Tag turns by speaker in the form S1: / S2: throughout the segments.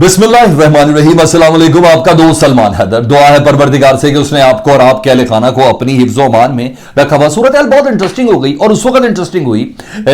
S1: बिस्मिल्लाहिर्रहमानिर्रहीम, अस्सलाम वालेकुम। आपका दोस्त सलमान हैदर। दुआ है परवरदिगार से कि उसने आपको और आपके अहले खाना को अपनी हिफ्ज़ो अमान में रखा हुआ। सूरत हाल बहुत इंटरेस्टिंग हो गई और उस वक्त इंटरेस्टिंग हुई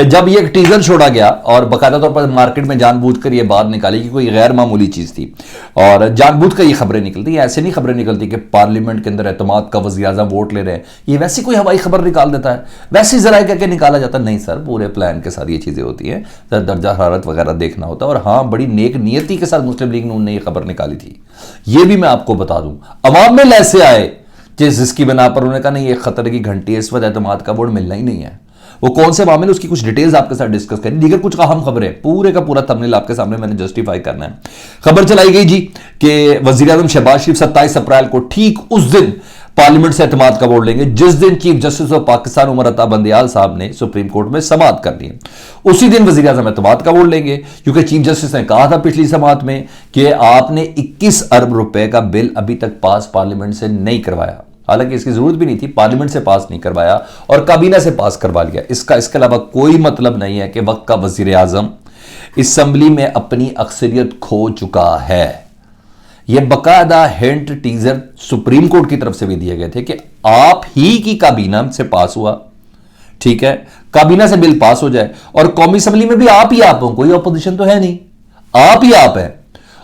S1: जब ये एक टीजर छोड़ा गया और बाकायदा तौर पर मार्केट में जानबूझकर ये बात निकाली कि कोई गैर मामूली चीज़ थी और जानबूझकर ये खबरें निकलती। ऐसे नहीं खबरें निकलती कि पार्लियामेंट के अंदर एतमाद का वज़ीर आज़म वोट ले रहे हैं, ये वैसी कोई हवाई खबर निकाल देता है, वैसी जरा करके निकाला जाता नहीं सर, पूरे प्लान के साथ ये चीज़ें होती हैं, दर्जा हरारत वगैरह देखना होता है। और हाँ, बड़ी नेक नियति के साथ मुस्लिम लीग नून ने ये खबर निकाली थी, ये भी मैं आपको बता दूं। अवाम में ऐसे आए जिसकी बिना पर उन्होंने कहा नहीं, ये खतरे की घंटी है, इस वक्त एतमाद का वोट मिलना ही नहीं है। वो कौन से मामले, उसकी कुछ डिटेल्स आपके साथ डिस्कस करें। दीगर कुछ अहम खबरें, पूरे का पूरा थंबनेल आपके सामने मैंने जस्टिफाई करना है। खबर चलाई गई जी कि वजीर आजम शहबाज शरीफ 27 अप्रैल को ठीक उस दिन पार्लियामेंट से एतमाद का वोट लेंगे जिस दिन chief justice of Pakistan Umar Ata Bandial साहब ने सुप्रीम कोर्ट में समाअत कर दी है। उसी दिन वजीर आजम एतमाद का वोट लेंगे, क्योंकि चीफ जस्टिस ने कहा था पिछली समाअत में कि आपने 21 अरब रुपए का बिल अभी तक पास पार्लियामेंट से नहीं करवाया। हालांकि इसकी जरूरत भी नहीं थी, पार्लियामेंट से पास नहीं करवाया और काबीना से पास करवा लिया। इसके अलावा कोई मतलब नहीं है कि वक्त का वजीर आजम असेंबली में अपनी अक्सरियत खो चुका है। यह बकायदा हिंट टीजर सुप्रीम कोर्ट की तरफ से भी दिए गए थे कि आप ही की काबीना से पास हुआ, ठीक है, काबीना से बिल पास हो जाए और कौमी असेंबली में भी आप ही आप हो, कोई अपोजिशन तो है नहीं, आप ही आप है।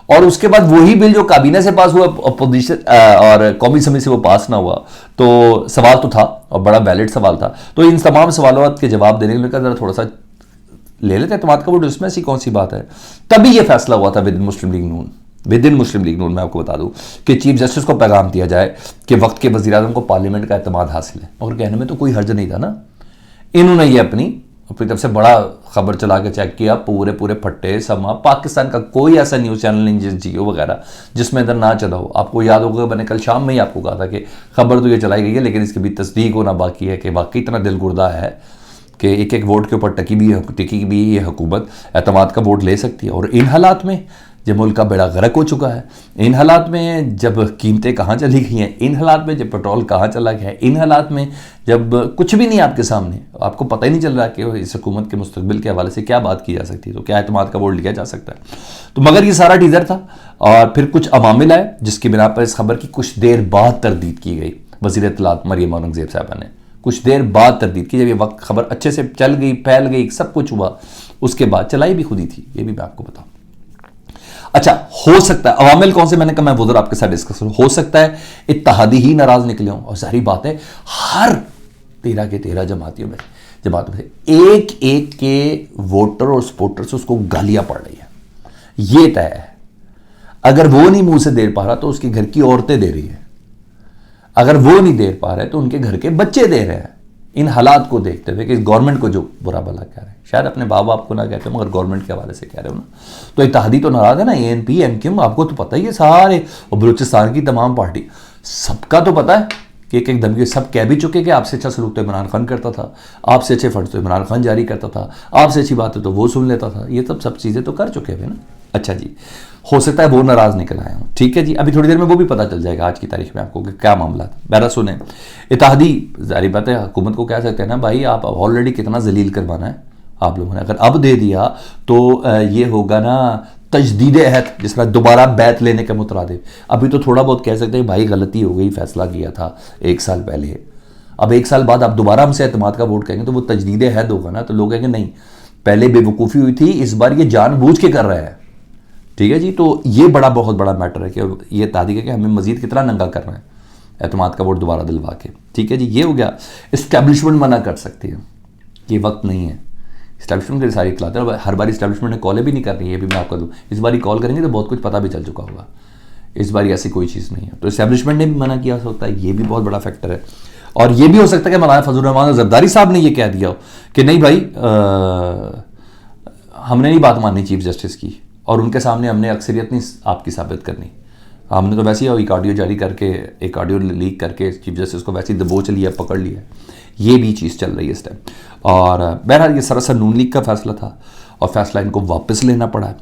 S1: और उसके बाद वही बिल जो काबीना से पास हुआ अपोजिशन और कौमी असेंबली से वो पास ना हुआ, तो सवाल तो था और बड़ा वैलिड सवाल था। तो इन तमाम सवालों के जवाब देने के लिए जरा थोड़ा सा ले लेते हैं एतमाद का वोट, इसमें ऐसी कौन सी बात है। तभी यह फैसला हुआ था with Muslim League Noon, with in Muslim League Noon. मैं आपको बता दूं कि चीफ जस्टिस को पैगाम दिया जाए कि वक्त के वज़ीर आज़म को पार्लियामेंट का एतमाद हासिल है, और कहने में तो कोई हर्ज नहीं था ना। इन्होंने ये अपनी तरफ से बड़ा खबर चला के चेक किया, पूरे फट्टे समा पाकिस्तान का कोई ऐसा न्यूज़ चैनल नहीं, जियो वगैरह, जिसमें इधर ना चला हो। आपको याद होगा मैंने कल शाम में ही आपको कहा था कि खबर तो ये चलाई गई है, लेकिन इसकी भी तस्दीक होना बाकी है कि वाकई इतना दिलगुर्दा है कि एक एक वोट के ऊपर टिकी भी ये हुकूमत एतमाद का वोट ले सकती है। और इन हालात में जब मुल्क का बेड़ा गर्क हो चुका है, इन हालात में जब कीमतें कहाँ चली गई हैं, इन हालात में जब पेट्रोल कहाँ चला गया है, इन हालात में जब कुछ भी नहीं आपके सामने, आपको पता ही नहीं चल रहा कि इस हुकूमत के मुस्तकबिल के हवाले से क्या बात की जा सकती है, तो क्या एतमाद का वोट लिया जा सकता है। तो मगर ये सारा टीजर था और फिर कुछ अवामिल आए जिसकी बिना पर इस खबर की कुछ देर बाद तरदीद की गई। वज़ीर इत्तलात मरियम औरंगज़ेब साहबा ने कुछ देर बाद तरदीद की। जब ये वक्त खबर अच्छे से चल गई, फैल गई, सब कुछ हुआ, उसके बाद चलाई भी खुद ही थी, ये भी मैं आपको बताऊं। अच्छा, हो सकता है अवामिल कौन से, मैंने कहा मैं वो जरा आपके साथ डिस्कस करूं। हो सकता है इत्तेहादी ही नाराज निकले हों, और सारी बात है हर 13 के 13 जमातियों में से एक एक के वोटर और सपोर्टर से उसको गालियां पड़ रही है, ये तय है। अगर वो नहीं मुंह से दे पा रहा तो उसके घर की औरतें दे रही है, अगर वो नहीं दे पा रहे तो उनके घर के बच्चे दे रहे हैं। इन हालात को देखते हुए कि गवर्नमेंट को जो बुरा भला कह रहे हैं, शायद अपने बाप बाप को ना कहते हो मगर गवर्नमेंट के हवाले से कह रहे हो ना, तो इत्तेहादी तो नाराज है ना, एएनपी एमक्यूएम, आपको तो पता ही है सारे, और बलूचिस्तान की तमाम पार्टी, सबका तो पता है कि एक एक धमकी सब कह भी चुके कि आपसे अच्छा सलूक तो इमरान खान करता था, आपसे अच्छे फंड तो इमरान खान जारी करता था, आपसे अच्छी बातें तो वो सुन लेता था, ये सब चीज़ें तो कर चुके हैं ना। अच्छा जी, हो सकता है वो नाराज निकल आए हों, ठीक है जी, अभी थोड़ी देर में वो भी पता चल जाएगा आज की तारीख में आपको कि क्या मामला था। बहरा सुने, इत्तेहादी जारी बात है हुकूमत को कह सकते हैं ना भाई, आप ऑलरेडी कितना जलील करवाना है आप लोगों ने, अगर अब दे दिया तो ये होगा ना तजदीद अहद, जिस तरह दोबारा बैत लेने के मुतरादिफ। अभी तो थोड़ा बहुत कह सकते हैं भाई गलती हो गई, फैसला किया था 1 साल पहले, अब 1 साल बाद आप दोबारा हमसे एतमाद का वोट कहेंगे तो वो तजदीद अहद होगा ना, तो लोग कहेंगे नहीं पहले बेवकूफ़ी हुई थी, इस बार ये जानबूझ के कर रहे हैं, ठीक है जी। तो ये बहुत बड़ा मैटर है कि ये तारीख है कि हमें मजीद कितना नंगा करना है एतमाद का वोट दोबारा दिलवा के, ठीक है जी। ये हो गया। इस्टेब्लिशमेंट मना कर सकती है, ये वक्त नहीं है इस्टेब्लिशमेंट के सारी इतलात है, हर बार इस्टेब्लिशमेंट ने कॉलें भी नहीं करनी, ये भी मैं आपको दूँ। इस बार कॉल करेंगे तो बहुत कुछ पता भी चल चुका होगा, इस बार ऐसी कोई चीज़ नहीं है, तो इस्टेब्लिशमेंट ने भी मना किया हो सकता है, ये भी बहुत बड़ा फैक्टर है। और ये भी हो सकता है कि मौलाना फजल रहमान जरदारी साहब ने ये कह दिया हो कि नहीं भाई हमने नहीं बात माननी चीफ जस्टिस की, और उनके सामने हमने अक्सरियत नहीं आपकी साबित करनी, हमने तो वैसे ही एक ऑडियो जारी करके, एक ऑडियो लीक करके चीफ जस्टिस को वैसे ही दबोच लिया, पकड़ लिया। ये भी चीज़ चल रही है इस टाइम। और बहरहाल ये सरासर नून लीग का फैसला था और फैसला इनको वापस लेना पड़ा है।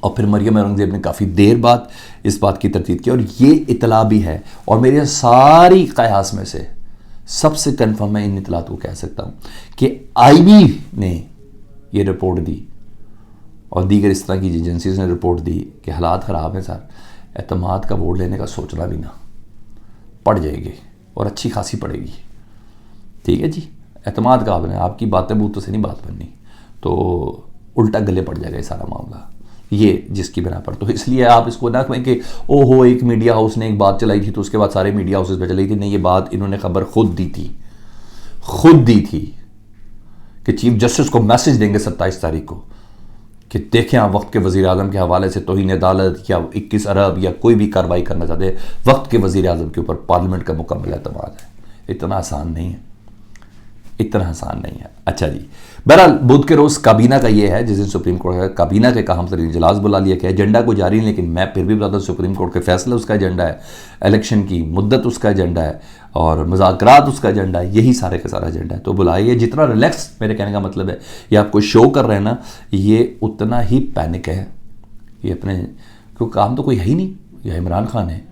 S1: और फिर मरियम औरंगज़ेब ने काफ़ी देर बाद इस बात की तरतीब की, और ये इतला भी है, और मेरे सारी कयास में से सबसे कन्फर्म मैं इन इतलात को कह सकता हूँ कि आईबी ने ये रिपोर्ट दी और दीगर इस तरह की एजेंसीज ने रिपोर्ट दी कि हालात ख़राब हैं सर, एतमाद का वोट लेने का सोचना भी ना, पड़ जाएगी और अच्छी खासी पड़ेगी। ठीक है जी, एतमाद का आपने, आपकी बातें बूतों से नहीं बात बननी, तो उल्टा गले पड़ जाएगा ये सारा मामला, ये जिसकी बिना पर। तो इसलिए आप इसको ना कहें कि ओहो एक मीडिया हाउस ने एक बात चलाई थी तो उसके बाद सारे मीडिया हाउसेज पे चलाई थी। नहीं, ये बात इन्होंने खबर खुद दी थी कि चीफ जस्टिस को मैसेज देंगे 27 तारीख को कि देखें आप वक्त के वज़ीर आज़म के हवाले से तौहीन अदालत या 21 अरब या कोई भी कार्रवाई करना चाहते हैं, वक्त के वज़ीर आज़म के ऊपर पार्लियामेंट का मुकम्मल एतमाद है। इतना आसान नहीं है, इतना आसान नहीं है। अच्छा जी, बहरहाल बुध के रोज़ काबीना का ये है, जिस दिन सुप्रीम कोर्ट का काबीना के काम तरीन इजलास बुला लिया गया, एजेंडा को जारी नहीं, लेकिन मैं फिर भी बताता हूँ सुप्रीम कोर्ट के फैसले उसका एजेंडा है, इलेक्शन की मुद्दत उसका एजेंडा है और मुज़ाकरात उसका एजेंडा है, यही सारे का सारा एजेंडा है। तो बुलाइए, जितना रिलैक्स, मेरे कहने का मतलब है ये आपको शो कर रहे हैं ना, ये उतना ही पैनिक है। ये अपने क्योंकि काम तो कोई है ही नहीं, या इमरान खान है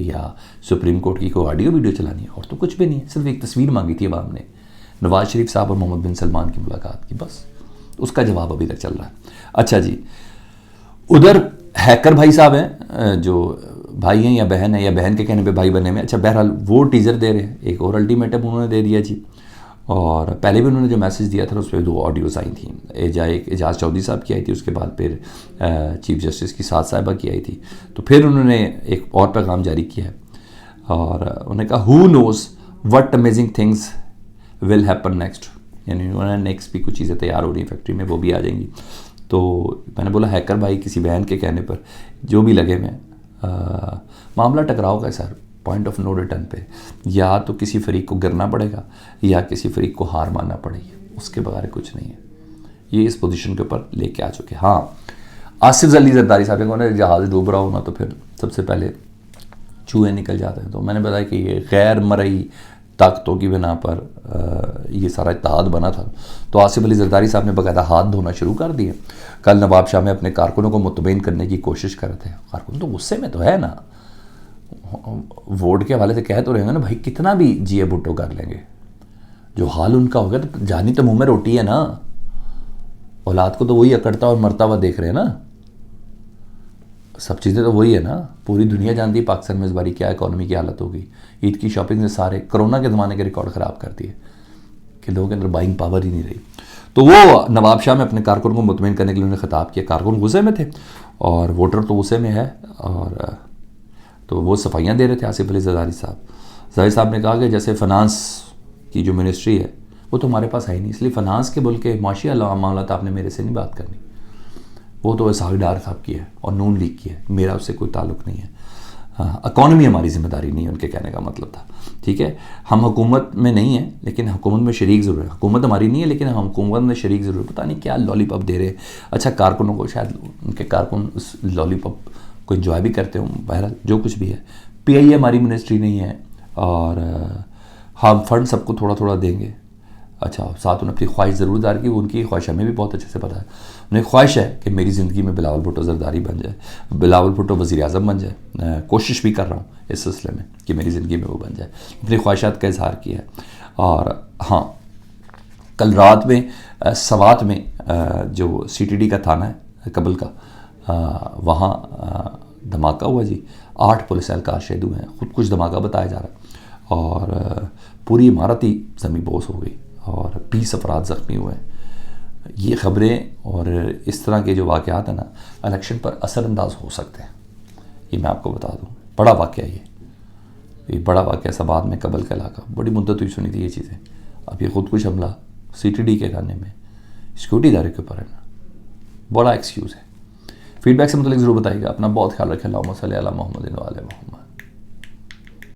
S1: या सुप्रीम कोर्ट की कोई ऑडियो वीडियो चलानी है, और तो कुछ भी नहीं है। सिर्फ एक तस्वीर मांगी थी अवाम ने, नवाज शरीफ साहब और मोहम्मद बिन सलमान की मुलाकात की, बस उसका जवाब अभी तक चल रहा है। अच्छा जी, उधर हैकर भाई साहब हैं, जो भाई हैं या बहन है, या बहन के कहने पे भाई बने में, अच्छा बहरहाल वो टीज़र दे रहे हैं, एक और अल्टीमेटम उन्होंने दे दिया जी। और पहले भी उन्होंने जो मैसेज दिया था उस पर 2 ऑडियोज़ आई थी, एजाज चौधरी साहब की आई थी, उसके बाद फिर चीफ जस्टिस की साथ साहिबा की आई थी, तो फिर उन्होंने एक और पैगाम जारी किया है और उन्होंने कहा who nose what amazing things will happen next, यानी उन्होंने नेक्स्ट भी कुछ चीज़ें तैयार हो रही हैं फैक्ट्री में, वो भी आ जाएंगी। तो मैंने बोला हैकर भाई किसी बहन के कहने पर जो भी लगे में मामला टकराव का है sir, point of no return पे, या तो किसी फरीक को गिरना पड़ेगा या किसी फरीक को हार मानना पड़ेगी, उसके बगैर कुछ नहीं है। ये इस पोजीशन के ऊपर लेके आ चुके। हाँ, आसिफ अली जरदारी साहब को जहाज़ डूब रहा होना तो फिर सबसे पहले चूहे निकल जाते हैं। तो मैंने बताया कि ये गैर मरई ताकतों की बिना पर ये सारा इत्तेहाद बना था। तो आसिफ अली जरदारी साहब ने बाकायदा हाथ धोना शुरू कर दिए। कल नवाब शाह में अपने कारकुनों को मुतमईन करने की कोशिश कर रहे थे। कारकुन तो गुस्से में तो है ना, वोट के हवाले से कह तो रहेंगे ना भाई, कितना भी जिए भुट्टो कर लेंगे, जो हाल उनका हो गया तो जानी तो मुंह में रोटी है ना, औलाद को तो वही अकड़ता और मरता हुआ देख रहे हैं ना, सब चीज़ें तो वही है ना। पूरी दुनिया जानती है पाकिस्तान में इस बारी क्या इकॉनमी की हालत होगी। ईद की शॉपिंग ने सारे कोरोना के ज़माने के रिकॉर्ड ख़राब कर दिए कि लोगों के अंदर बाइंग पावर ही नहीं रही। तो वो नवाब शाह में अपने कारकुन को मुतमईन करने के लिए उन्होंने खिताब किया। कारकुन गुस्से में थे और वोटर तो गुस्से में है, और तो वो सफाइयाँ दे रहे थे आसिफ अली जरदारी साहब। जरदारी साहब ने कहा कि जैसे फ़ाइनेंस की जो मिनिस्ट्री है वो तो हमारे पास है ही नहीं, इसलिए फ़ाइनेंस के बोल के माशी मामला आपने मेरे से नहीं बात करनी, वो तो इसहाक डार साहब की है और नून लीग की है, मेरा उससे कोई ताल्लुक़ नहीं है। हाँ, इकॉनमी हमारी जिम्मेदारी नहीं है, उनके कहने का मतलब था। ठीक है, हम हुकूमत में नहीं हैं लेकिन हुकूमत में शरीक ज़रूर है। हुकूमत हमारी नहीं है लेकिन हम हुकूमत में शरीक ज़रूर। पता नहीं क्या लॉलीपॉप दे रहे। अच्छा, कारकुनों को शायद उनके कारकुन उस लॉलीपॉप को इन्जॉय भी करते हों। बहरहाल जो कुछ भी है, PI हमारी मिनिस्ट्री नहीं है और हम फंड सबको थोड़ा थोड़ा देंगे। अच्छा, साथ उन्होंने अपनी ख्वाहिश ज़रूर ज़ाहिर की, उनकी ख्वाहिश हमें भी बहुत अच्छे से पता है। उन्हें ख्वाहिश है कि मेरी ज़िंदगी में बिलावल भुट्टो ज़रदारी बन जाए, बिलावल भुट्टो वज़ीर आज़म बन जाए। कोशिश भी कर रहा हूँ इस सिलसिले में कि मेरी ज़िंदगी में वो बन जाए। अपनी ख्वाहिशात का इजहार किया है। और हाँ, कल रात में सवात में जो CTD का थाना है कबल का, वहाँ धमाका हुआ जी। 8 पुलिस एहलकार शहीद हुए हैं। खुद कुछ धमाका बताया जा रहा है और पूरी इमारत ही ज़मीन बोस हो गई और 20 अफराद ज़ख्मी हुए हैं। ये ख़बरें और इस तरह के जो वाक़यात हैं ना, इलेक्शन पर असरअंदाज हो सकते हैं। ये मैं आपको बता दूँ, बड़ा वाक़या ये बड़ा वाक़या सबाद में कबल का इलाका। बड़ी मुद्दत हुई सुनी थी ये चीज़ें। अब ये खुद कुछ हमला CTD के खाने में सिक्योरिटी इदारे के ऊपर है ना, बड़ा एक्सक्यूज़ है। फीडबैक से मतलब ज़रूर बताइएगा। अपना बहुत ख्याल रखें। अल्लाहुम्मा सल्ली अला मुहम्मद व आले मुहम्मद।